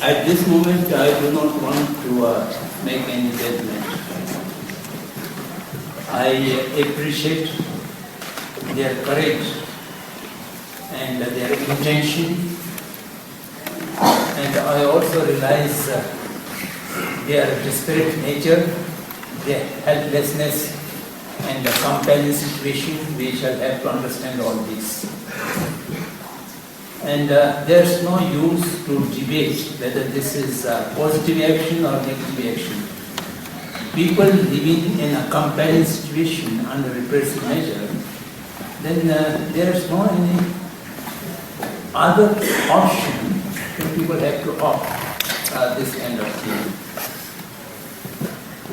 At this moment, I do not want to make any judgment. I appreciate their courage and their intention, and I also realize their desperate nature, their helplessness, and the compelling situation. We shall have to understand all this. And there's no use to debate whether this is positive action or negative action. People living in a compelling situation under repressive measure, then there's no any other option when people have to opt this kind of thing.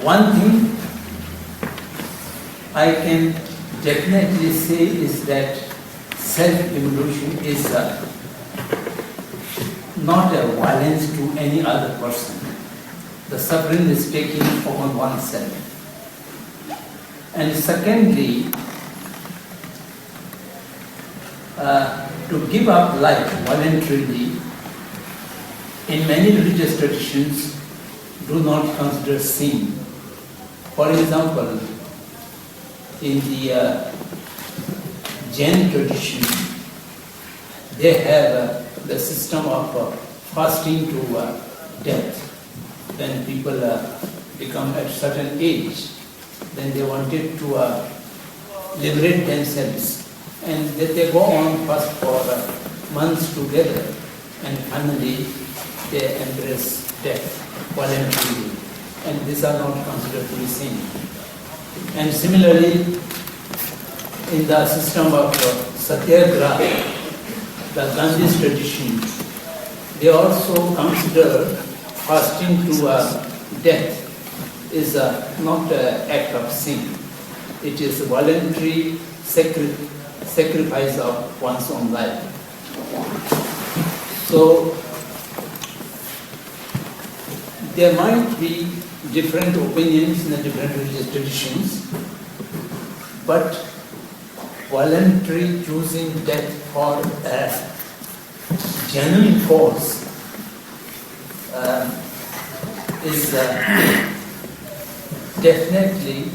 One thing I can definitely say is that self-evolution is not a violence to any other person. The suffering is taken upon oneself. And secondly, to give up life voluntarily, in many religious traditions, do not consider sin. For example, in the Jain tradition, they have the system of fasting to death. When people become at certain age, then they wanted to liberate themselves, and they go on fast for months together, and finally they embrace death voluntarily, and these are not considered to be sin. And similarly, in the system of Satyagraha, the Gandhist tradition, they also consider fasting to death is not an act of sin. It is a voluntary sacrifice of one's own life. So there might be different opinions in the different religious traditions, but voluntary choosing death for a genuine cause is definitely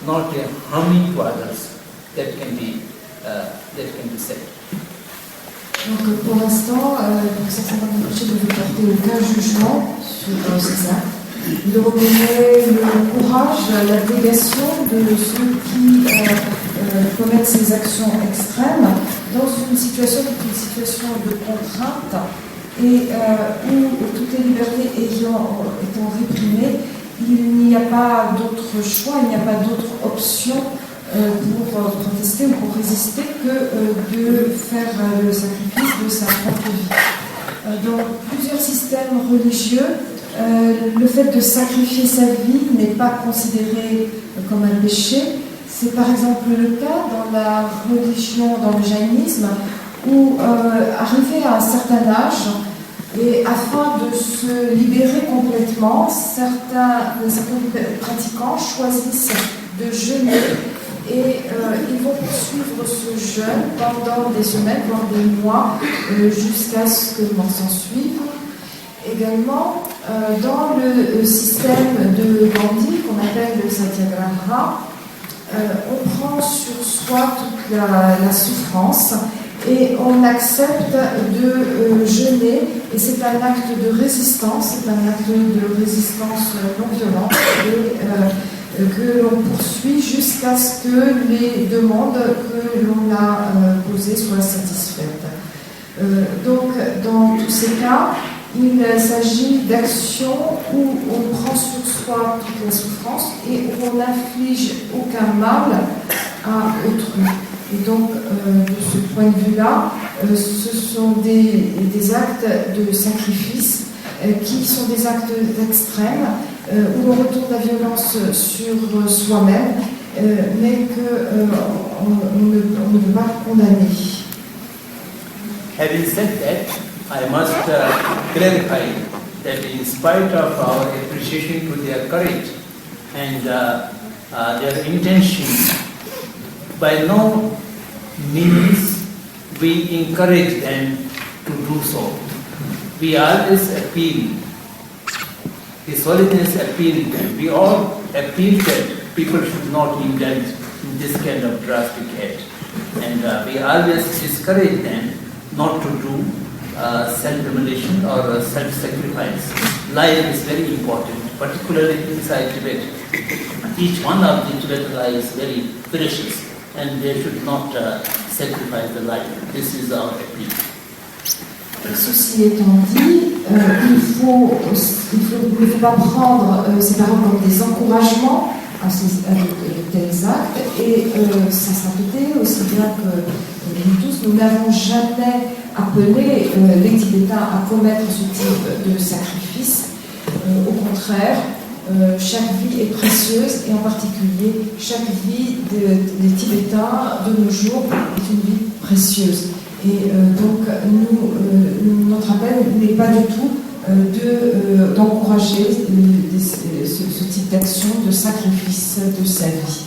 not a harming to others. That can be said. Donc pour l'instant, certains empêchés ne veulent porter aucun jugement sur ces actes. Il reconnaît le courage, l'abnégation de ceux qui commettent ces actions extrêmes dans une situation qui est une situation de contrainte et où toutes les libertés étant réprimées, il n'y a pas d'autre choix, il n'y a pas d'autre option pour protester ou pour résister que de faire le sacrifice de sa propre vie. Dans plusieurs systèmes religieux, le fait de sacrifier sa vie n'est pas considéré comme un péché. C'est par exemple le cas dans la religion, dans le jaïnisme, où arrivé à un certain âge, et afin de se libérer complètement, certains pratiquants choisissent de jeûner et ils vont poursuivre ce jeûne pendant des semaines, voire des mois, jusqu'à ce que le mort s'en suive. Également, dans le système de Gandhi, qu'on appelle le Satyagraha, on prend sur soi toute la souffrance et on accepte de jeûner, et c'est un acte de résistance, c'est un acte de résistance non violente, et que l'on poursuit jusqu'à ce que les demandes que l'on a posées soient satisfaites. Donc, dans tous ces cas, il s'agit d'actions où on prend sur soi toute la souffrance et où on n'inflige aucun mal à autrui. Et donc, de ce point de vue-là, ce sont des actes de sacrifice qui sont des actes extrêmes où on retourne la violence sur soi-même, mais qu'on ne peut pas condamner. Having said that, I must clarify that in spite of our appreciation to their courage and their intention, by no means we encourage them to do so. we always appeal, His Holiness appealed them. We all appeal that people should not indulge in this kind of drastic act. And we always discourage them not to do self-immolation or self-sacrifice. Life is very important, particularly inside Tibet. Each one of the Tibetan life is very precious, and they should not sacrifice the life. This is our appeal. Ceci étant dit, il ne faut pas prendre ces paroles comme des encouragements à de tels actes, et ça sera répété aussi bien que nous tous, nous n'avons jamais appelé les Tibétains à commettre ce type de sacrifice. Au contraire, chaque vie est précieuse, et en particulier chaque vie des Tibétains de nos jours est une vie précieuse. Et donc notre appel n'est pas du tout d'encourager ce type d'action, de sacrifice de sa vie.